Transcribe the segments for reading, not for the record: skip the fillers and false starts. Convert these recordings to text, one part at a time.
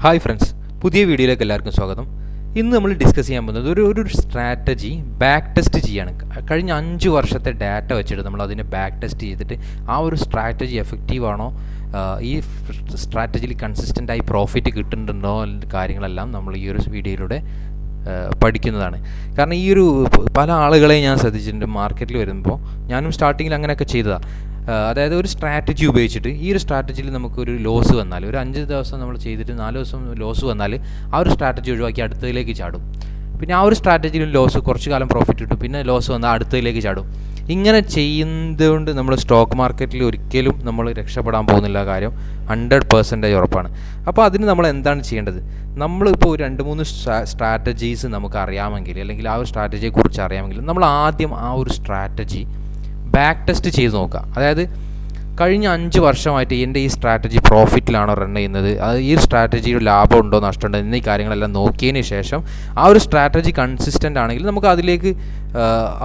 Hi friends, പുതിയ വീഡിയോയിലേക്ക് എല്ലാവർക്കും സ്വാഗതം. ഇന്ന് നമ്മൾ ഡിസ്കസ് ചെയ്യാൻ പോകുന്നത് ഒരു സ്ട്രാറ്റജി ബാക്ക് ടെസ്റ്റ് ചെയ്യാണ്. കഴിഞ്ഞ 5 വർഷത്തെ ഡാറ്റ വെച്ചിട്ട് നമ്മൾ അതിനെ ബാക്ക് ടെസ്റ്റ് ചെയ്തിട്ട് ആ ഒരു സ്ട്രാറ്റജി എഫക്റ്റീവ് ആണോ, ഈ സ്ട്രാറ്റജിയിൽ കൺസിസ്റ്റൻ്റായി പ്രോഫിറ്റ് കിട്ടുന്നുണ്ടോ കാര്യങ്ങളെല്ലാം നമ്മൾ ഈ ഒരു വീഡിയോയിലൂടെ പഠിക്കുന്നതാണ്. കാരണം ഈ ഒരു പല ആളുകളെയും ഞാൻ ശ്രദ്ധിച്ചിട്ടുണ്ട് മാർക്കറ്റിൽ വരുമ്പോൾ. ഞാനും സ്റ്റാർട്ടിങ്ങിൽ അങ്ങനെയൊക്കെ ചെയ്തതാണ്. അതായത് ഒരു സ്ട്രാറ്റജി ഉപയോഗിച്ചിട്ട് ഈ ഒരു സ്ട്രാറ്റജിയിൽ നമുക്കൊരു ലോസ് വന്നാൽ, ഒരു 5 ദിവസം നമ്മൾ ചെയ്തിട്ട് 4 ദിവസം ലോസ് വന്നാൽ ആ ഒരു സ്ട്രാറ്റജി ഒഴിവാക്കി അടുത്തതിലേക്ക് ചാടും. പിന്നെ ആ ഒരു സ്ട്രാറ്റജിയിൽ ലോസ് കുറച്ച് കാലം പ്രോഫിറ്റ് കിട്ടും, പിന്നെ ലോസ് വന്നാൽ അടുത്തതിലേക്ക് ചാടും. ഇങ്ങനെ ചെയ്യുന്നതുകൊണ്ട് നമ്മൾ സ്റ്റോക്ക് മാർക്കറ്റിൽ ഒരിക്കലും നമ്മൾ രക്ഷപ്പെടാൻ പോകുന്നില്ല, കാര്യം 100% ഉറപ്പാണ്. അപ്പോൾ അതിന് നമ്മൾ എന്താണ് ചെയ്യേണ്ടത്? നമ്മളിപ്പോൾ ഒരു 2-3 സ്ട്രാറ്റജീസ് നമുക്ക് അറിയാമെങ്കിൽ, അല്ലെങ്കിൽ ആ ഒരു സ്ട്രാറ്റജിയെക്കുറിച്ച് അറിയാമെങ്കിൽ, നമ്മൾ ആദ്യം ആ ഒരു സ്ട്രാറ്റജി ബാക്ക് ടെസ്റ്റ് ചെയ്ത് നോക്കുക. അതായത് കഴിഞ്ഞ 5 വർഷമായിട്ട് എൻ്റെ ഈ സ്ട്രാറ്റജി പ്രോഫിറ്റിലാണോ റൺ ചെയ്യുന്നത്, അത് ഈ സ്ട്രാറ്റജിയുടെ ലാഭം ഉണ്ടോ നഷ്ടമുണ്ടോ എന്നീ കാര്യങ്ങളെല്ലാം നോക്കിയതിന് ശേഷം ആ ഒരു സ്ട്രാറ്റജി കൺസിസ്റ്റൻ്റ് ആണെങ്കിൽ നമുക്ക് അതിലേക്ക്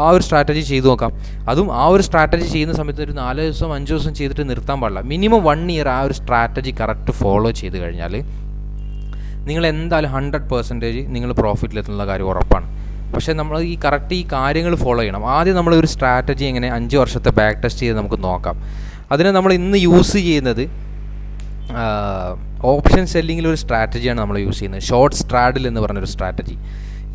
ആ ഒരു സ്ട്രാറ്റജി ചെയ്ത് നോക്കാം. അതും ആ ഒരു സ്ട്രാറ്റജി ചെയ്യുന്ന സമയത്ത് ഒരു 4 ദിവസം 5 ദിവസം ചെയ്തിട്ട് നിർത്താൻ പാടില്ല. മിനിമം 1 ഇയർ ആ ഒരു സ്ട്രാറ്റജി കറക്റ്റ് ഫോളോ ചെയ്ത് കഴിഞ്ഞാൽ നിങ്ങൾ എന്തായാലും 100% നിങ്ങൾ പ്രോഫിറ്റിലെത്തുന്ന കാര്യം ഉറപ്പാണ്. പക്ഷേ നമ്മൾ ഈ കറക്റ്റ് ഈ കാര്യങ്ങൾ ഫോളോ ചെയ്യണം. ആദ്യം നമ്മളൊരു സ്ട്രാറ്റജി എങ്ങനെ 5 വർഷത്തെ ബാക്ക് ടെസ്റ്റ് ചെയ്ത് നമുക്ക് നോക്കാം. അതിന് നമ്മൾ ഇന്ന് യൂസ് ചെയ്യുന്നത് ഓപ്ഷൻ സെല്ലിങ്ങിൽ ഒരു സ്ട്രാറ്റജിയാണ് നമ്മൾ യൂസ് ചെയ്യുന്നത്, ഷോർട്ട് സ്ട്രാഡിൽ എന്ന് പറഞ്ഞൊരു സ്ട്രാറ്റജി.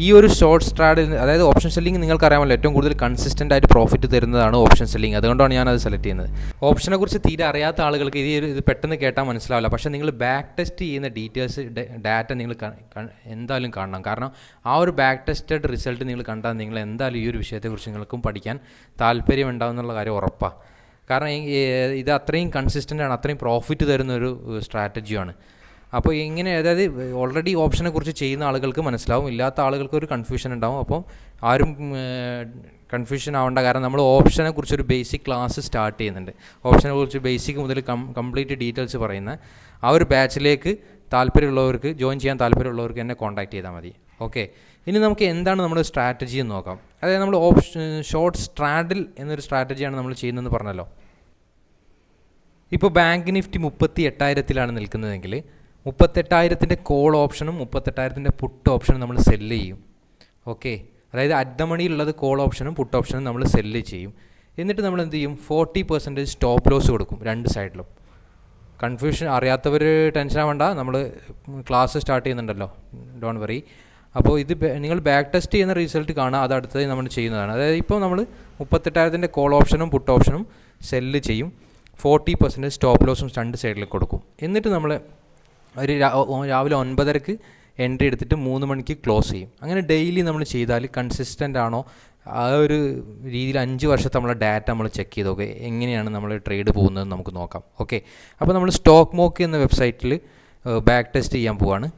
ഈ ഒരു ഷോർട്ട് സ്ട്രാഡിൽ, അതായത് ഓപ്ഷൻ സെല്ലിംഗ് നിങ്ങൾക്കറിയാമല്ലോ, ഏറ്റവും കൂടുതൽ കൺസിസ്റ്റൻ്റ് ആയിട്ട് പ്രോഫിറ്റ് തരുന്നതാണ് ഓപ്ഷൻ സെല്ലിംഗ്. അതുകൊണ്ടാണ് ഞാനത് സെലക്ട് ചെയ്യുന്നത്. ഓപ്ഷനെ കുറിച്ച് തീരെ അറിയാത്ത ആളുകൾക്ക് ഇത് പെട്ടെന്ന് കേട്ടാൽ മനസ്സിലാവില്ല. പക്ഷേ നിങ്ങൾ ബാക്ക് ടെസ്റ്റ് ചെയ്യുന്ന ഡീറ്റെയിൽസ് ഡാറ്റ നിങ്ങൾ എന്തായാലും കാണണം. കാരണം ആ ഒരു ബാക്ക് ടെസ്റ്റഡ് റിസൾട്ട് നിങ്ങൾ കണ്ടാൽ നിങ്ങൾ എന്തായാലും ഈ ഒരു വിഷയത്തെക്കുറിച്ച് നിങ്ങൾക്കും പഠിക്കാൻ താല്പര്യം ഉണ്ടാവും എന്നുള്ള കാര്യം ഉറപ്പാണ്. കാരണം ഇത് അത്രയും കൺസിസ്റ്റൻ്റ് ആണ്, അത്രയും പ്രോഫിറ്റ് തരുന്നൊരു സ്ട്രാറ്റജിയാണ്. അപ്പോൾ ഇങ്ങനെ, അതായത് ഓൾറെഡി ഓപ്ഷനെ കുറിച്ച് ചെയ്യുന്ന ആളുകൾക്ക് മനസ്സിലാവും, ഇല്ലാത്ത ആളുകൾക്ക് ഒരു കൺഫ്യൂഷൻ ഉണ്ടാവും. അപ്പോൾ ആരും കൺഫ്യൂഷൻ ആവേണ്ട. കാരണം നമ്മൾ ഓപ്ഷനെ കുറിച്ചൊരു ബേസിക് ക്ലാസ് സ്റ്റാർട്ട് ചെയ്യുന്നുണ്ട്. ഓപ്ഷനെ കുറിച്ച് ബേസിക് മുതൽ കംപ്ലീറ്റ് ഡീറ്റെയിൽസ് പറയുന്ന ആ ഒരു ബാച്ചിലേക്ക് താല്പര്യമുള്ളവർക്ക്, ജോയിൻ ചെയ്യാൻ താല്പര്യമുള്ളവർക്ക് എന്നെ കോൺടാക്ട് ചെയ്താൽ മതി. ഓക്കെ, ഇനി നമുക്ക് എന്താണ് നമ്മുടെ സ്ട്രാറ്റജി എന്ന് നോക്കാം. അതായത് നമ്മൾ ഷോർട്ട് സ്ട്രാഡിൽ എന്നൊരു സ്ട്രാറ്റജിയാണ് നമ്മൾ ചെയ്യുന്നതെന്ന് പറഞ്ഞല്ലോ. ഇപ്പോൾ ബാങ്ക് നിഫ്റ്റി 38,000 നിൽക്കുന്നതെങ്കിൽ 38,000 കോൾ ഓപ്ഷനും 38,000 പുട്ട് ഓപ്ഷനും നമ്മൾ സെല്ല് ചെയ്യും. ഓക്കെ, അതായത് അറ്റ് ദ മണിയിലുള്ളത് കോൾ ഓപ്ഷനും പുട്ട് ഓപ്ഷനും നമ്മൾ സെല്ല് ചെയ്യും. എന്നിട്ട് നമ്മൾ എന്ത് ചെയ്യും? 40% സ്റ്റോപ്പ് ലോസ് കൊടുക്കും രണ്ട് സൈഡിലും. കൺഫ്യൂഷൻ അറിയാത്തവർ ടെൻഷൻ ആവേണ്ട, നമ്മൾ ക്ലാസ് സ്റ്റാർട്ട് ചെയ്യുന്നുണ്ടല്ലോ, ഡോണ്ട് വറി. അപ്പോൾ ഇത് നിങ്ങൾ ബാക്ക് ടെസ്റ്റ് ചെയ്യുന്ന റിസൾട്ട് കാണുക, അത് അടുത്തത് നമ്മൾ ചെയ്യുന്നതാണ്. അതായത് ഇപ്പോൾ നമ്മൾ 38,000 കോൾ ഓപ്ഷനും പുട്ട് ഓപ്ഷനും സെല്ല് ചെയ്യും, 40% സ്റ്റോപ്പ് ലോസും രണ്ട് സൈഡിൽ കൊടുക്കും. എന്നിട്ട് നമ്മൾ ഒരു രാവിലെ 9:30 എൻട്രി എടുത്തിട്ട് 3 മണിക്ക് ക്ലോസ് ചെയ്യും. അങ്ങനെ ഡെയിലി നമ്മൾ ചെയ്താൽ കൺസിസ്റ്റൻ്റ് ആണോ, ആ ഒരു രീതിയിൽ 5 വർഷത്തെ നമ്മളെ ഡാറ്റ നമ്മൾ ചെക്ക് ചെയ്ത് നോക്കുക, എങ്ങനെയാണ് നമ്മൾ ട്രേഡ് പോകുന്നതെന്ന് നമുക്ക് നോക്കാം. ഓക്കെ, അപ്പോൾ നമ്മൾ സ്റ്റോക്ക് മോക്ക് എന്ന വെബ്സൈറ്റിൽ ബാക്ക് ടെസ്റ്റ് ചെയ്യാൻ പോവാണ്.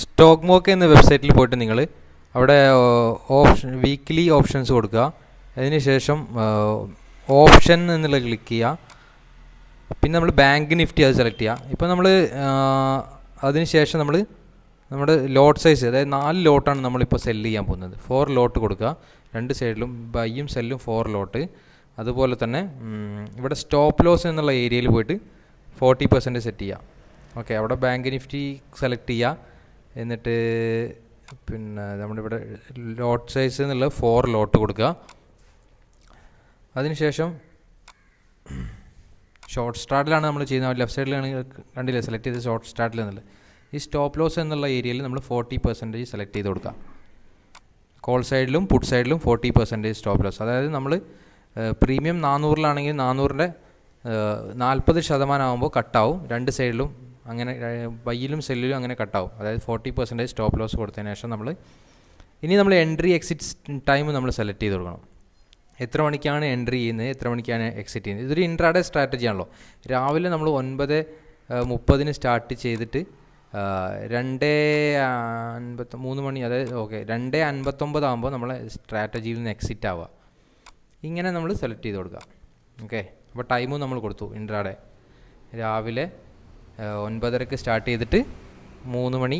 സ്റ്റോക്ക് മോക്ക് എന്ന വെബ്സൈറ്റിൽ പോയിട്ട് നിങ്ങൾ അവിടെ വീക്ക്ലി ഓപ്ഷൻസ് കൊടുക്കുക. അതിനുശേഷം ഓപ്ഷൻ എന്നുള്ള ക്ലിക്ക് ചെയ്യുക. പിന്നെ നമ്മൾ ബാങ്ക് നിഫ്റ്റി അത് സെലക്ട് ചെയ്യുക. ഇപ്പോൾ നമ്മൾ അതിനുശേഷം നമ്മൾ നമ്മുടെ ലോട്ട് സൈസ്, അതായത് 4 ലോട്ടാണ് നമ്മളിപ്പോൾ സെല്ല് ചെയ്യാൻ പോകുന്നത്. 4 ലോട്ട് കൊടുക്കുക, രണ്ട് സൈഡിലും ബൈയും സെല്ലും 4 ലോട്ട്. അതുപോലെ തന്നെ ഇവിടെ സ്റ്റോപ്പ് ലോസ് എന്നുള്ള ഏരിയയിൽ പോയിട്ട് 40% സെറ്റ് ചെയ്യുക. ഓക്കെ, അവിടെ ബാങ്ക് നിഫ്റ്റി സെലക്ട് ചെയ്യുക. എന്നിട്ട് പിന്നെ നമ്മളിവിടെ ലോട്ട് സൈസ് എന്നുള്ള 4 ലോട്ട് കൊടുക്കുക. അതിനുശേഷം ഷോർട്ട് സ്റ്റാർട്ടിലാണ് നമ്മൾ ചെയ്യുന്നത്. ലെഫ്റ്റ് സൈഡിലാണ് കണ്ടില്ലേ സെലക്ട് ചെയ്ത് ഷോർട്ട് സ്റ്റാർട്ടിൽ എന്നുള്ളത്. ഈ സ്റ്റോപ്പ് ലോസ് എന്നുള്ള ഏരിയയിൽ നമ്മൾ 40% സെലക്ട് ചെയ്ത് കൊടുക്കുക. കോൾ സൈഡിലും പുട്ട് സൈഡിലും 40% സ്റ്റോപ്പ് ലോസ്. അതായത് നമ്മൾ പ്രീമിയം 400-ലാണെങ്കിൽ 400-ൻ്റെ 40% ആകുമ്പോൾ കട്ടാവും. രണ്ട് സൈഡിലും അങ്ങനെ ബൈയിലും സെല്ലിലും അങ്ങനെ കട്ടാവും. അതായത് 40% സ്റ്റോപ്പ് ലോസ് കൊടുത്തതിന് ശേഷം നമ്മൾ എൻട്രി എക്സിറ്റ് ടൈം നമ്മൾ സെലക്ട് ചെയ്ത് കൊടുക്കണം. എത്ര മണിക്കാണ് എൻട്രി ചെയ്യുന്നത്, എത്ര മണിക്കാണ് എക്സിറ്റ് ചെയ്യുന്നത്. ഇതൊരു ഇൻട്രാഡേ സ്ട്രാറ്റജി ആണല്ലോ. രാവിലെ നമ്മൾ 9:30 സ്റ്റാർട്ട് ചെയ്തിട്ട് 2:53 മണി, അതായത് ഓക്കെ 2:59 ആകുമ്പോൾ നമ്മളെ സ്ട്രാറ്റജിയിൽ നിന്ന് എക്സിറ്റ് ആവുക. ഇങ്ങനെ നമ്മൾ സെലക്ട് ചെയ്ത് കൊടുക്കുക. ഓക്കെ, അപ്പോൾ ടൈമും നമ്മൾ കൊടുത്തു. ഇൻട്രാഡേ രാവിലെ 9:30 സ്റ്റാർട്ട് ചെയ്തിട്ട് 3 മണി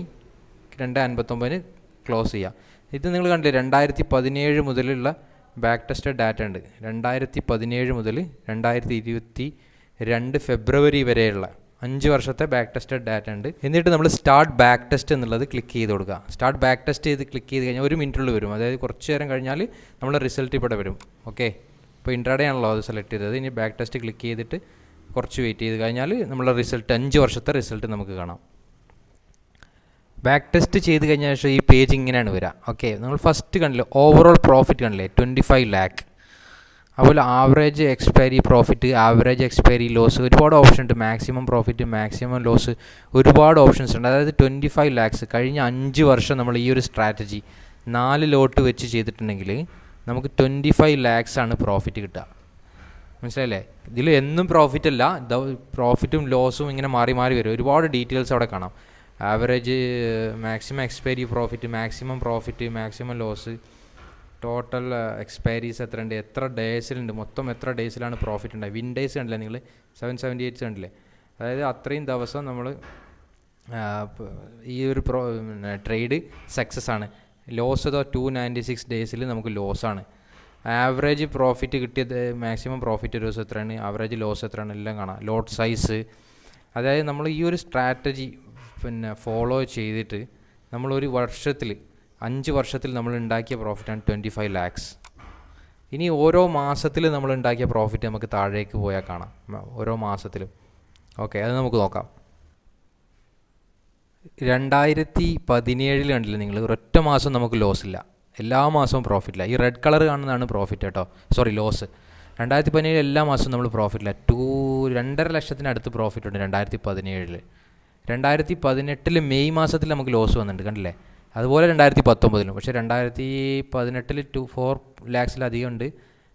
2:59 ക്ലോസ് ചെയ്യുക. ഇത് നിങ്ങൾ കണ്ടില്ലേ, 2017 മുതലുള്ള ബാക്ക് ടെസ്റ്റഡ് ഡാറ്റ ഉണ്ട്. 2017 മുതൽ 2022 ഫെബ്രുവരി വരെയുള്ള 5 വർഷത്തെ ബാക്ക് ടെസ്റ്റഡ് ഡാറ്റ ഉണ്ട്. എന്നിട്ട് നമ്മൾ സ്റ്റാർട്ട് ബാക്ക് ടെസ്റ്റ് എന്നുള്ളത് ക്ലിക്ക് ചെയ്ത് കൊടുക്കുക. സ്റ്റാർട്ട് ബാക്ക് ടെസ്റ്റ് ക്ലിക്ക് ചെയ്ത് കഴിഞ്ഞാൽ 1 മിനിറ്റുള്ളിൽ വരും. അതായത് കുറച്ച് നേരം കഴിഞ്ഞാൽ നമ്മുടെ റിസൾട്ട് ഇവിടെ വരും. ഓക്കെ, ഇപ്പോൾ ഇൻട്രാഡേ ആണല്ലോ അത് സെലക്ട് ചെയ്തത്. ഇനി ബാക്ക് ടെസ്റ്റ് ക്ലിക്ക് ചെയ്തിട്ട് കുറച്ച് വെയിറ്റ് ചെയ്ത് കഴിഞ്ഞാൽ നമ്മളെ റിസൾട്ട് 5 വർഷത്തെ റിസൾട്ട് നമുക്ക് കാണാം. ബാക്ക് ടെസ്റ്റ് ചെയ്ത് കഴിഞ്ഞ ശേഷം ഈ പേജ് ഇങ്ങനെയാണ് വരിക. ഓക്കെ, നമ്മൾ ഫസ്റ്റ് കണ്ടില്ലേ ഓവറോൾ പ്രോഫിറ്റ് കണ്ടില്ലേ 25 lakh. അതുപോലെ average expiry profit, average expiry loss, ഒരുപാട് ഓപ്ഷൻ ഉണ്ട്. മാക്സിമം പ്രോഫിറ്റ്, മാക്സിമം ലോസ്, ഒരുപാട് ഓപ്ഷൻസ് ഉണ്ട്. അതായത് 25 lakhs കഴിഞ്ഞ 5 വർഷം നമ്മൾ ഈ ഒരു സ്ട്രാറ്റജി 4 ലോട്ട് വെച്ച് ചെയ്തിട്ടുണ്ടെങ്കിൽ നമുക്ക് 25 lakhs ആണ് പ്രോഫിറ്റ് കിട്ടുക. മനസ്സിലായില്ലേ? ഇതിൽ എന്നും പ്രോഫിറ്റ് അല്ല, പ്രോഫിറ്റും ലോസും ഇങ്ങനെ മാറി മാറി വരും. ഒരുപാട് ഡീറ്റെയിൽസ് അവിടെ കാണാം. Average, maximum expiry profit, maximum loss, total expiries എത്ര ഉണ്ട്, എത്ര ഡേയ്സിലുണ്ട്, മൊത്തം എത്ര ഡേയ്സിലാണ് പ്രോഫിറ്റ് ഉണ്ടായി. വിൻ ഡേയ്സ് കണ്ടില്ലേ നിങ്ങൾ, 778 കണ്ടില്ലേ? അതായത് അത്രയും ദിവസം നമ്മൾ ഈ ഒരു ട്രേഡ് സക്സസ് ആണ്. ലോസ് ഇതോ 296 ഡേയ്സിൽ നമുക്ക് ലോസാണ്. ആവറേജ് പ്രോഫിറ്റ് കിട്ടിയത്, മാക്സിമം പ്രോഫിറ്റ് ഒരു ദിവസം എത്രയാണ്, ആവറേജ് ലോസ് എത്രയാണ്, എല്ലാം കാണാം. ലോട്ട് സൈസ്, അതായത് നമ്മൾ ഈ ഒരു സ്ട്രാറ്റജി ഫോളോ ചെയ്തിട്ട് നമ്മളൊരു വർഷത്തിൽ 5 വർഷത്തിൽ നമ്മൾ ഉണ്ടാക്കിയ പ്രോഫിറ്റാണ് 25 lakhs. ഇനി ഓരോ മാസത്തിൽ നമ്മൾ ഉണ്ടാക്കിയ പ്രോഫിറ്റ് നമുക്ക് താഴേക്ക് പോയാൽ കാണാം, ഓരോ മാസത്തിലും. ഓക്കെ, അത് നമുക്ക് നോക്കാം. 2017 കണ്ടില്ലേ നിങ്ങൾ, ഒരൊറ്റ മാസം നമുക്ക് ലോസ് ഇല്ല, എല്ലാ മാസവും പ്രോഫിറ്റില്ല. ഈ റെഡ് കളർ കാണുന്നതാണ് പ്രോഫിറ്റ് കേട്ടോ, സോറി ലോസ്. 2017 എല്ലാ മാസവും നമ്മൾ പ്രോഫിറ്റില്ല. 2.5 ലക്ഷത്തിനടുത്ത് പ്രോഫിറ്റ് ഉണ്ട് 2017. 2018 മെയ് മാസത്തിൽ നമുക്ക് ലോസ് വന്നിട്ടുണ്ട് കണ്ടില്ലേ. അതുപോലെ 2019, പക്ഷേ 2018 4 lakhs ഉണ്ട്,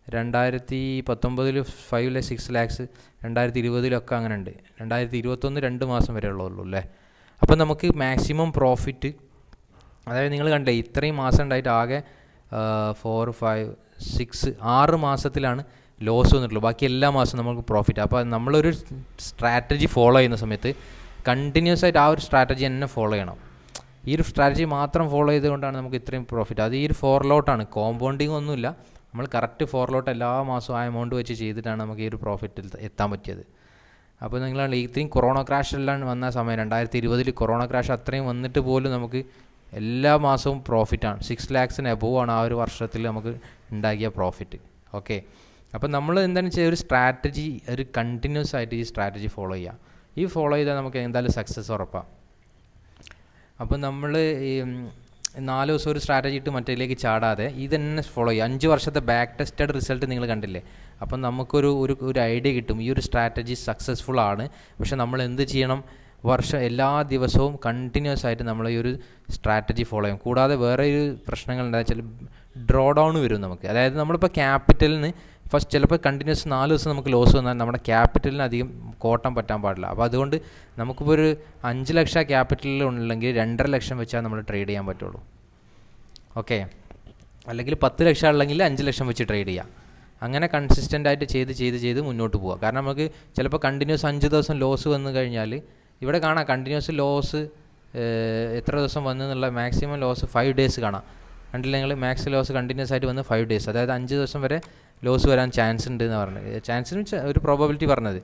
2019 5-6 lakhs, 2020 അങ്ങനെ ഉണ്ട്, 2021 2 മാസം വരെ ഉള്ളൂ അല്ലേ. അപ്പം നമുക്ക് മാക്സിമം പ്രോഫിറ്റ്, അതായത് നിങ്ങൾ കണ്ടില്ലേ ഇത്രയും മാസം ഉണ്ടായിട്ട് ആകെ 4, 5, 6 മാസത്തിലാണ് ലോസ് വന്നിട്ടുള്ളൂ. ബാക്കി എല്ലാ മാസവും നമുക്ക് പ്രോഫിറ്റ്. അപ്പോൾ നമ്മളൊരു സ്ട്രാറ്റജി ഫോളോ ചെയ്യുന്ന സമയത്ത് കണ്ടിന്യൂസ് ആയിട്ട് ആ ഒരു സ്ട്രാറ്റജി തന്നെ ഫോളോ ചെയ്യണം. ഈ ഒരു സ്ട്രാറ്റജി മാത്രം ഫോളോ ചെയ്തുകൊണ്ടാണ് നമുക്ക് ഇത്രയും പ്രോഫിറ്റ്. അത് ഈ ഒരു 4 ലോട്ടാണ്, കോമ്പൗണ്ടിങ് ഒന്നുമില്ല. നമ്മൾ കറക്റ്റ് 4 ലോട്ട് എല്ലാ മാസവും ആ എമൗണ്ട് വെച്ച് ചെയ്തിട്ടാണ് നമുക്ക് ഈ ഒരു പ്രോഫിറ്റിൽ എത്താൻ പറ്റിയത്. അപ്പോൾ നിങ്ങൾ ഇത്രയും കൊറോണ ക്രാഷ് എല്ലാം വന്ന സമയം 2020 കൊറോണ ക്രാഷ് അത്രയും വന്നിട്ട് പോലും നമുക്ക് എല്ലാ മാസവും പ്രോഫിറ്റാണ്. 6 lakhs എബോവ് ആണ് ആ ഒരു വർഷത്തിൽ നമുക്ക് ഉണ്ടാക്കിയ പ്രോഫിറ്റ്. ഓക്കെ, അപ്പോൾ നമ്മൾ എന്താണെന്ന് വെച്ചാൽ ഒരു സ്ട്രാറ്റജി, ഒരു കണ്ടിന്യൂസ് ആയിട്ട് ഈ സ്ട്രാറ്റജി ഫോളോ ചെയ്യുക. ഈ ഫോളോ ചെയ്താൽ നമുക്ക് എന്തായാലും സക്സസ് ഉറപ്പാണ്. അപ്പോൾ നമ്മൾ ഈ 4 ദിവസം ഒരു സ്ട്രാറ്റജി ഇട്ട് മറ്റേലേക്ക് ചാടാതെ ഇത് തന്നെ ഫോളോ ചെയ്യുക. 5 വർഷത്തെ ബാക്ക് ടെസ്റ്റഡ് റിസൾട്ട് നിങ്ങൾ കണ്ടില്ലേ. അപ്പം നമുക്കൊരു ഒരു ഐഡിയ കിട്ടും, ഈ ഒരു സ്ട്രാറ്റജി സക്സസ്ഫുൾ ആണ്. പക്ഷെ നമ്മൾ എന്ത് ചെയ്യണം, എല്ലാ ദിവസവും കണ്ടിന്യൂസ് ആയിട്ട് നമ്മൾ ഈ ഒരു സ്ട്രാറ്റജി ഫോളോ ചെയ്യും. കൂടാതെ വേറെ ഒരു പ്രശ്നങ്ങൾ എന്താണെന്ന് വെച്ചാൽ ഡ്രോ ഡൗൺ വരും നമുക്ക്. അതായത് നമ്മളിപ്പോൾ ക്യാപിറ്റലിന് ഫസ്റ്റ് ചിലപ്പോൾ കണ്ടിന്യൂസ് 4 ദിവസം നമുക്ക് ലോസ് വന്നാൽ നമ്മുടെ ക്യാപിറ്റലിന് അധികം കോട്ടം പറ്റാൻ പാടില്ല. അപ്പോൾ അതുകൊണ്ട് നമുക്കിപ്പോൾ ഒരു 5 ലക്ഷം ക്യാപിറ്റലിൽ ഉണ്ടെങ്കിൽ 2.5 ലക്ഷം വെച്ചാൽ നമ്മൾ ട്രേഡ് ചെയ്യാൻ പറ്റുള്ളൂ. ഓക്കെ, അല്ലെങ്കിൽ 10 ലക്ഷം ഉള്ളെങ്കിൽ 5 ലക്ഷം വെച്ച് ട്രേഡ് ചെയ്യാം. അങ്ങനെ കൺസിസ്റ്റൻ്റായിട്ട് ചെയ്ത് മുന്നോട്ട് പോവുക. കാരണം നമുക്ക് ചിലപ്പോൾ കണ്ടിന്യൂസ് 5 ദിവസം ലോസ് വന്നു കഴിഞ്ഞാൽ ഇവിടെ കാണാം കണ്ടിന്യൂസ് ലോസ് എത്ര ദിവസം വന്നു എന്നുള്ള മാക്സിമം ലോസ് 5 days കാണാം. കണ്ടില്ല നിങ്ങൾ, മാക്സ് ലോസ് കണ്ടിന്യൂസ് ആയിട്ട് വന്ന് 5 days, അതായത് 5 ദിവസം വരെ ലോസ് വരാൻ ചാൻസ് ഉണ്ട് എന്ന് പറഞ്ഞത്. ചാൻസിന് ഒരു പ്രോബബിലിറ്റി പറഞ്ഞത്.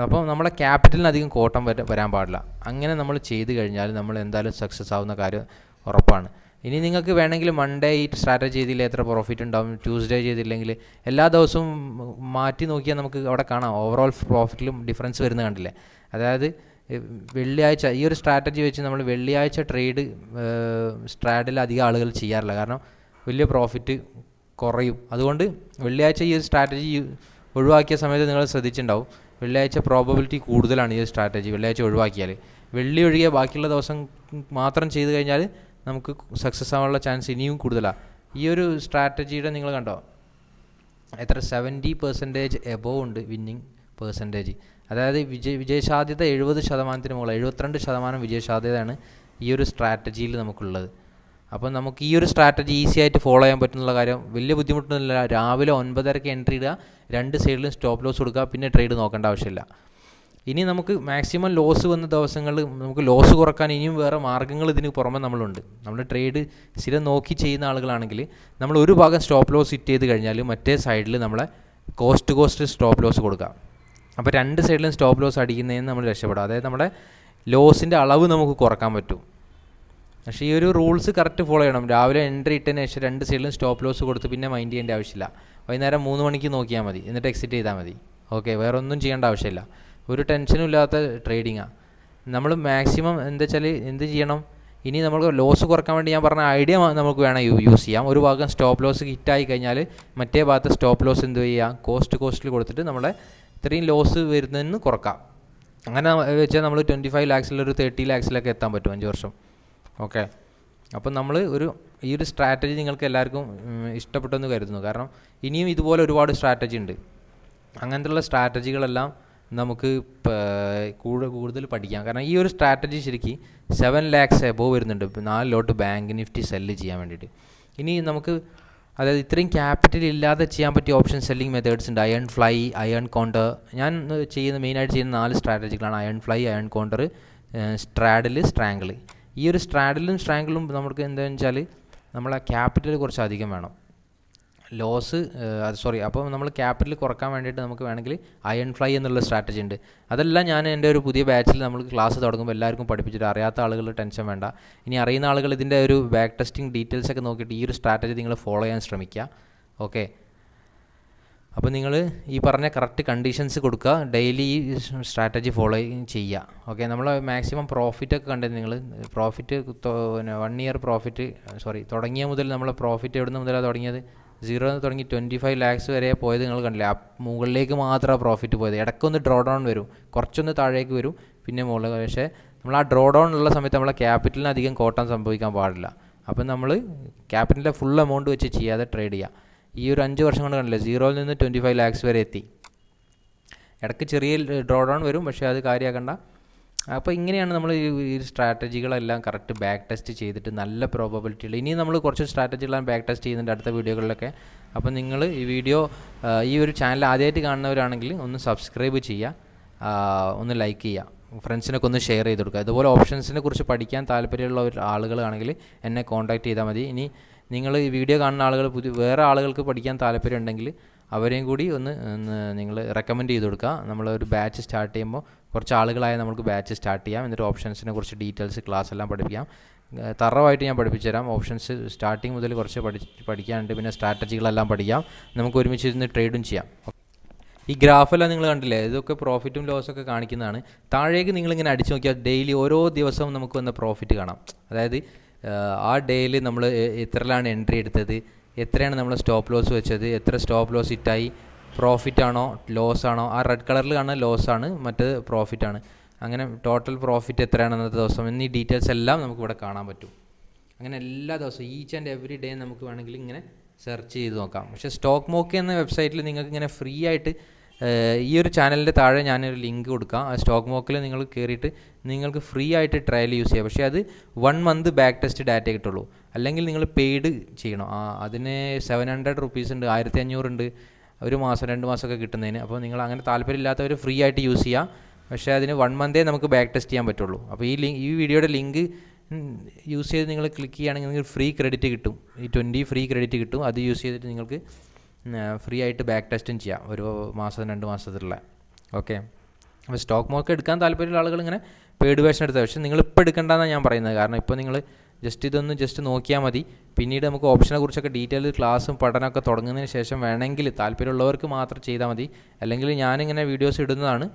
അപ്പോൾ നമ്മുടെ ക്യാപിറ്റലിന് അധികം കോട്ടം വരാൻ പാടില്ല. അങ്ങനെ നമ്മൾ ചെയ്ത് കഴിഞ്ഞാൽ നമ്മൾ എന്തായാലും സക്സസ് ആവുന്ന കാര്യം ഉറപ്പാണ്. ഇനി നിങ്ങൾക്ക് വേണമെങ്കിൽ മൺഡേ ഈ സ്ട്രാറ്റജി ചെയ്തില്ല എത്ര പ്രോഫിറ്റ് ഉണ്ടാവും, ട്യൂസ്ഡേ ചെയ്തില്ലെങ്കിൽ എല്ലാ ദിവസവും മാറ്റി നോക്കിയാൽ നമുക്ക് അവിടെ കാണാം ഓവറോൾ പ്രോഫിറ്റിലും ഡിഫറൻസ് വരുന്ന കണ്ടില്ലേ. അതായത് വെള്ളിയാഴ്ച ഈ ഒരു സ്ട്രാറ്റജി വെച്ച് നമ്മൾ വെള്ളിയാഴ്ച സ്ട്രാഡിൽ അധികം ആളുകൾ ചെയ്യാറില്ല, കാരണം വലിയ പ്രോഫിറ്റ് കുറയും. അതുകൊണ്ട് വെള്ളിയാഴ്ച ഈ ഒരു സ്ട്രാറ്റജി ഒഴിവാക്കിയ സമയത്ത് നിങ്ങൾ ശ്രദ്ധിച്ചിട്ടുണ്ടാവും, വെള്ളിയാഴ്ച പ്രോബബിലിറ്റി കൂടുതലാണ് ഈ ഒരു സ്ട്രാറ്റജി വെള്ളിയാഴ്ച ഒഴിവാക്കിയാൽ. വെള്ളി ഒഴികെ ബാക്കിയുള്ള ദിവസം മാത്രം ചെയ്ത് കഴിഞ്ഞാൽ നമുക്ക് സക്സസ് ആവാനുള്ള ചാൻസ് ഇനിയും കൂടുതലാണ്. ഈ ഒരു സ്ട്രാറ്റജിയുടെ നിങ്ങൾ കണ്ടോ എത്ര 70% എബോവ് ഉണ്ട് വിന്നിങ് പെർസെൻറ്റേജ്. അതായത് വിജയസാധ്യത 70% മുകളിൽ 72% വിജയസാധ്യതയാണ് ഈ ഒരു സ്ട്രാറ്റജിയിൽ നമുക്കുള്ളത്. അപ്പോൾ നമുക്ക് ഈ ഒരു സ്ട്രാറ്റജി ഈസി ആയിട്ട് ഫോളോ ചെയ്യാൻ പറ്റുന്നുള്ള കാര്യം വലിയ ബുദ്ധിമുട്ടൊന്നുമില്ല. രാവിലെ 9:30 എൻട്രി ഇടുക, 2 സൈഡിലും സ്റ്റോപ്പ് ലോസ് കൊടുക്കുക, പിന്നെ ട്രേഡ് നോക്കേണ്ട ആവശ്യമില്ല. ഇനി നമുക്ക് മാക്സിമം ലോസ് വന്ന ദിവസങ്ങളിൽ നമുക്ക് ലോസ് കുറക്കാൻ ഇനിയും വേറെ മാർഗ്ഗങ്ങൾ ഇതിന് പുറമെ നമ്മളുണ്ട്. നമ്മൾ ട്രേഡ് സ്ഥിരം നോക്കി ചെയ്യുന്ന ആളുകളാണെങ്കിൽ നമ്മൾ ഒരു ഭാഗം സ്റ്റോപ്പ് ലോസ് ഹിറ്റ് ചെയ്ത് കഴിഞ്ഞാൽ മറ്റേ സൈഡിൽ നമ്മളെ കോസ്റ്റ് സ്റ്റോപ്പ് ലോസ് കൊടുക്കുക. അപ്പോൾ രണ്ട് സൈഡിലും സ്റ്റോപ്പ് ലോസ് അടിക്കുന്നതിന് നമ്മൾ രക്ഷപ്പെടും. അതായത് നമ്മുടെ ലോസിൻ്റെ അളവ് നമുക്ക് കുറക്കാൻ പറ്റും. പക്ഷേ ഈ ഒരു റൂൾസ് കറക്റ്റ് ഫോളോ ചെയ്യണം. രാവിലെ എൻട്രി ഇട്ടതിന് ശേഷം രണ്ട് സൈഡിലും സ്റ്റോപ്പ് ലോസ് കൊടുത്ത് പിന്നെ മൈൻഡ് ചെയ്യേണ്ട ആവശ്യമില്ല. വൈകുന്നേരം 3 മണിക്ക് നോക്കിയാൽ മതി, എന്നിട്ട് എക്സിറ്റ് ചെയ്താൽ മതി. ഓക്കെ, വേറെ ഒന്നും ചെയ്യേണ്ട ആവശ്യമില്ല. ഒരു ടെൻഷനും ഇല്ലാത്ത ട്രേഡിങ്ങാണ്. നമ്മൾ മാക്സിമം എന്താ വെച്ചാൽ എന്ത് ചെയ്യണം, ഇനി നമുക്ക് ലോസ് കുറക്കാൻ വേണ്ടി ഞാൻ പറഞ്ഞ ഐഡിയ നമുക്ക് വേണം യൂസ് ചെയ്യാം. ഒരു ഭാഗം സ്റ്റോപ്പ് ലോസ് ഹിറ്റായി കഴിഞ്ഞാൽ മറ്റേ ഭാഗത്ത് സ്റ്റോപ്പ് ലോസ് എന്ത് ചെയ്യുക, കോസ്റ്റിൽ കൊടുത്തിട്ട് നമ്മളെ ഇത്രയും ലോസ് വരുന്നതിന് കുറക്കാം. അങ്ങനെ വെച്ചാൽ നമ്മൾ 25 lakhs'ലൊരു 30 lakhs'ലൊക്കെ എത്താൻ പറ്റും 5 വർഷം. ഓക്കെ, അപ്പം നമ്മൾ ഈ ഒരു സ്ട്രാറ്റജി നിങ്ങൾക്ക് എല്ലാവർക്കും ഇഷ്ടപ്പെട്ടെന്ന് കരുതുന്നു. കാരണം ഇനിയും ഇതുപോലെ ഒരുപാട് സ്ട്രാറ്റജി ഉണ്ട്. അങ്ങനത്തെയുള്ള സ്ട്രാറ്റജികളെല്ലാം നമുക്ക് കൂടുതൽ പഠിക്കാം. കാരണം ഈ ഒരു സ്ട്രാറ്റജി ശരിക്കും 7 lakhs എബോവ് വരുന്നുണ്ട് 4 ലോട്ട് ബാങ്ക് നിഫ്റ്റി സെല്ല് ചെയ്യാൻ വേണ്ടിയിട്ട്. ഇനി നമുക്ക് അതായത് ഇത്രയും ക്യാപിറ്റൽ ഇല്ലാതെ ചെയ്യാൻ പറ്റിയ ഓപ്ഷൻ സെല്ലിംഗ് മെത്തേഡ്സ് ഉണ്ട്. അയൺ ഫ്ലൈ, അയൺ കോണ്ടർ. ഞാൻ മെയിനായിട്ട് ചെയ്യുന്ന 4 സ്ട്രാറ്റജികളാണ്: അയൺ ഫ്ലൈ, അയൺ കോണ്ടർ, സ്ട്രാഡിൽ, സ്ട്രാങ്കിൾ. ഈ ഒരു സ്ട്രാഡിലും സ്ട്രാങ്കിളും നമുക്ക് എന്താണെന്ന് വെച്ചാൽ നമ്മളെ ക്യാപിറ്റൽ കുറച്ച് അധികം വേണം. അപ്പോൾ നമ്മൾ ക്യാപിറ്റൽ കുറക്കാൻ വേണ്ടിയിട്ട് നമുക്ക് വേണമെങ്കിൽ അയൺ ഫ്ലൈ എന്നുള്ള സ്ട്രാറ്റജി ഉണ്ട്. അതെല്ലാം ഞാൻ എൻ്റെ ഒരു പുതിയ ബാച്ചിൽ നമ്മൾ ക്ലാസ് തുടങ്ങുമ്പോൾ എല്ലാവർക്കും പഠിപ്പിച്ചിട്ട്, അറിയാത്ത ആളുകൾ ടെൻഷൻ വേണ്ട. ഇനി അറിയുന്ന ആളുകൾ ഇതിൻ്റെ ഒരു ബാക്ക് ടെസ്റ്റിംഗ് ഡീറ്റെയിൽസൊക്കെ നോക്കിയിട്ട് ഈ ഒരു സ്ട്രാറ്റജി നിങ്ങൾ ഫോളോ ചെയ്യാൻ ശ്രമിക്കുക. ഓക്കെ, അപ്പോൾ നിങ്ങൾ ഈ പറഞ്ഞ കറക്റ്റ് കണ്ടീഷൻസ് കൊടുക്കുക, ഡെയിലി ഈ സ്ട്രാറ്റജി ഫോളോ ചെയ്യുക. ഓക്കെ, നമ്മൾ മാക്സിമം പ്രോഫിറ്റൊക്കെ കണ്ടത് നിങ്ങൾ പ്രോഫിറ്റ് 1 year പ്രോഫിറ്റ് തുടങ്ങിയ മുതൽ നമ്മൾ പ്രോഫിറ്റ് എവിടെ നിന്ന് മുതലാണ് തുടങ്ങിയത്? 0 തുടങ്ങി 25 lakhs വരെ പോയത് നിങ്ങൾ കണ്ടില്ലേ? മുകളിലേക്ക് മാത്രമാണ് പ്രോഫിറ്റ് പോയത്. ഇടയ്ക്കൊന്ന് ഡ്രോ ഡൗൺ വരും, കുറച്ചൊന്ന് താഴേക്ക് വരും, പിന്നെ മുകളിൽ. പക്ഷേ നമ്മൾ ആ ഡ്രോ ഡൗൺ ഉള്ള സമയത്ത് നമ്മളെ ക്യാപിറ്റലിന് അധികം കോട്ടം സംഭവിക്കാൻ പാടില്ല. അപ്പം നമ്മൾ ക്യാപിറ്റലിൻ്റെ ഫുൾ എമൗണ്ട് വെച്ച് ചെയ്യാതെ ട്രേഡ് ചെയ്യുക. ഈ ഒരു 5 വർഷം കൊണ്ട് കണ്ടില്ലേ 0 നിന്ന് 25 lakhs വരെ എത്തി. ഇടയ്ക്ക് ചെറിയ ഡ്രോ ഡൗൺ വരും, പക്ഷേ അത് കാര്യമാക്കണ്ട. അപ്പോൾ ഇങ്ങനെയാണ് നമ്മൾ ഈ സ്ട്രാറ്റജികളെല്ലാം കറക്റ്റ് ബാക്ക് ടെസ്റ്റ് ചെയ്തിട്ട് നല്ല പ്രോബബിലിറ്റികൾ. ഇനിയും നമ്മൾ കുറച്ച് സ്ട്രാറ്റജികളെല്ലാം ബാക്ക് ടെസ്റ്റ് ചെയ്യുന്നുണ്ട് അടുത്ത വീഡിയോകളിലൊക്കെ. അപ്പോൾ നിങ്ങൾ ഈ ഒരു ചാനൽ ആദ്യമായിട്ട് കാണുന്നവരാണെങ്കിൽ ഒന്ന് സബ്സ്ക്രൈബ് ചെയ്യുക, ഒന്ന് ലൈക്ക് ചെയ്യുക, ഫ്രണ്ട്സിനൊക്കെ ഒന്ന് ഷെയർ ചെയ്ത് കൊടുക്കുക. ഇതുപോലെ ഓപ്ഷൻസിനെ കുറിച്ച് പഠിക്കാൻ താല്പര്യമുള്ള ആളുകളാണെങ്കിൽ എന്നെ കോൺടാക്റ്റ് ചെയ്താൽ മതി. ഇനി നിങ്ങൾ ഈ വീഡിയോ കാണുന്ന ആളുകൾ വേറെ ആളുകൾക്ക് പഠിക്കാൻ താല്പര്യം ഉണ്ടെങ്കിൽ അവരെയും കൂടി ഒന്ന് നിങ്ങൾ റെക്കമെൻഡ് ചെയ്ത് കൊടുക്കുക. നമ്മളൊരു ബാച്ച് സ്റ്റാർട്ട് ചെയ്യുമ്പോൾ കുറച്ച് ആളുകളായി നമുക്ക് ബാച്ച് സ്റ്റാർട്ട് ചെയ്യാം. എന്നിട്ട് ഓപ്ഷൻസിനെ കുറിച്ച് ഡീറ്റെയിൽസ് ക്ലാസ് എല്ലാം പഠിപ്പിക്കാം. തറവായിട്ട് ഞാൻ പഠിപ്പിച്ചു തരാം. ഓപ്ഷൻസ് സ്റ്റാർട്ടിങ് മുതൽ കുറച്ച് പഠിക്കാനുണ്ട്. പിന്നെ സ്ട്രാറ്റജികളെല്ലാം പഠിക്കാം. നമുക്ക് ഒരുമിച്ച് ഇരുന്ന് ട്രേഡും ചെയ്യാം. ഈ ഗ്രാഫെല്ലാം നിങ്ങൾ കണ്ടില്ലേ? ഇതൊക്കെ പ്രോഫിറ്റും ലോസൊക്കെ കാണിക്കുന്നതാണ്. താഴേക്ക് നിങ്ങളിങ്ങനെ അടിച്ചു നോക്കിയാൽ ഡെയിലി ഓരോ ദിവസവും നമുക്ക് വന്ന പ്രോഫിറ്റ് കാണാം. അതായത് ആ ഡേയിൽ നമ്മൾ എത്രയിലാണ് എൻട്രി എടുത്തത്, എത്രയാണ് നമ്മൾ സ്റ്റോപ്പ് ലോസ് വെച്ചത്, എത്ര സ്റ്റോപ്പ് ലോസ് ഹിറ്റായി, പ്രോഫിറ്റാണോ ലോസാണോ. ആ റെഡ് കളറിൽ കാണുന്ന ലോസാണ്, മറ്റേത് പ്രോഫിറ്റാണ്. അങ്ങനെ ടോട്ടൽ പ്രോഫിറ്റ് എത്രയാണ് അന്നത്തെ ദിവസം എന്നീ ഡീറ്റെയിൽസ് എല്ലാം നമുക്കിവിടെ കാണാൻ പറ്റും. അങ്ങനെ എല്ലാ ദിവസവും ഈച്ച് ആൻഡ് എവറി ഡേ നമുക്ക് വേണമെങ്കിൽ ഇങ്ങനെ സെർച്ച് ചെയ്ത് നോക്കാം. പക്ഷേ സ്റ്റോക്ക് മോക്ക് എന്ന വെബ്സൈറ്റിൽ നിങ്ങൾക്ക് ഇങ്ങനെ ഫ്രീ ആയിട്ട് ഈ ഒരു ചാനലിൻ്റെ താഴെ ഞാനൊരു ലിങ്ക് കൊടുക്കാം. ആ സ്റ്റോക്ക് മോക്കിൽ നിങ്ങൾ കയറിയിട്ട് നിങ്ങൾക്ക് ഫ്രീ ആയിട്ട് ട്രയൽ യൂസ് ചെയ്യാം. പക്ഷേ അത് 1 month ബാക്ക് ടെസ്റ്റ് ഡാറ്റ കിട്ടുള്ളൂ. അല്ലെങ്കിൽ നിങ്ങൾ പെയ്ഡ് ചെയ്യണം. അതിന് 700 rupees ഉണ്ട്, 1500 ഉണ്ട്, ഒരു മാസം 2 മാസമൊക്കെ കിട്ടുന്നതിന്. അപ്പോൾ നിങ്ങൾ അങ്ങനെ താല്പര്യമില്ലാത്തവർ ഫ്രീ ആയിട്ട് യൂസ് ചെയ്യാം. പക്ഷേ അതിന് 1 month നമുക്ക് ബാക്ക് ടെസ്റ്റ് ചെയ്യാൻ പറ്റുള്ളൂ. അപ്പോൾ ഈ വീഡിയോയുടെ ലിങ്ക് യൂസ് ചെയ്ത് നിങ്ങൾ ക്ലിക്ക് ചെയ്യുകയാണെങ്കിൽ നിങ്ങൾക്ക് ഫ്രീ ക്രെഡിറ്റ് കിട്ടും. ഈ 20 ഫ്രീ ക്രെഡിറ്റ് കിട്ടും. അത് യൂസ് ചെയ്തിട്ട് നിങ്ങൾക്ക് ഫ്രീ ആയിട്ട് ബാക്ക് ടെസ്റ്റും ചെയ്യാം, ഒരു മാസം 2 മാസത്തിലുള്ള. ഓക്കെ, അപ്പോൾ സ്റ്റോക്ക് മാർക്കറ്റ് എടുക്കാൻ താല്പര്യമുള്ള ആളുകൾ ഇങ്ങനെ പെയ്ഡ് വേർഷൻ എടുത്താൽ. പക്ഷേ നിങ്ങളിപ്പോൾ എടുക്കേണ്ടതെന്നാണ് ഞാൻ പറയുന്നത്. കാരണം ഇപ്പോൾ നിങ്ങൾ ജസ്റ്റ് നോക്കിയാൽ മതി. പിന്നീട് നമുക്ക് ഓപ്ഷനെ കുറിച്ചൊക്കെ ഡീറ്റെയിൽ ക്ലാസ്സും പഠനമൊക്കെ തുടങ്ങുന്നതിന് ശേഷം വേണമെങ്കിൽ താല്പര്യമുള്ളവർക്ക് മാത്രം ചെയ്താൽ മതി. അല്ലെങ്കിൽ ഞാനിങ്ങനെ വീഡിയോസ് ഇടുന്നതാണ്,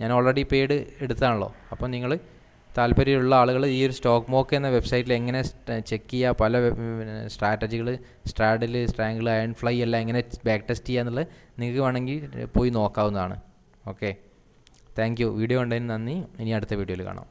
ഞാൻ ഓൾറെഡി പെയ്ഡ് എടുത്താണല്ലോ. അപ്പോൾ നിങ്ങൾ താല്പര്യമുള്ള ആളുകൾ ഈ ഒരു സ്റ്റോക്ക് മോക്ക് എന്ന വെബ്സൈറ്റിൽ എങ്ങനെ ചെക്ക് ചെയ്യുക, പല സ്ട്രാറ്റജികൾ, സ്ട്രാഡിൽ, സ്ട്രാങ്കിൾ, അയൺ ഫ്ലൈ എല്ലാം എങ്ങനെ ബാക്ക് ടെസ്റ്റ് ചെയ്യുക എന്നുള്ളത് നിങ്ങൾക്ക് വേണമെങ്കിൽ പോയി നോക്കാവുന്നതാണ്. Okay, thank you. വീഡിയോ കണ്ടതിന് നന്ദി. ഇനി അടുത്ത വീഡിയോയിൽ കാണാം.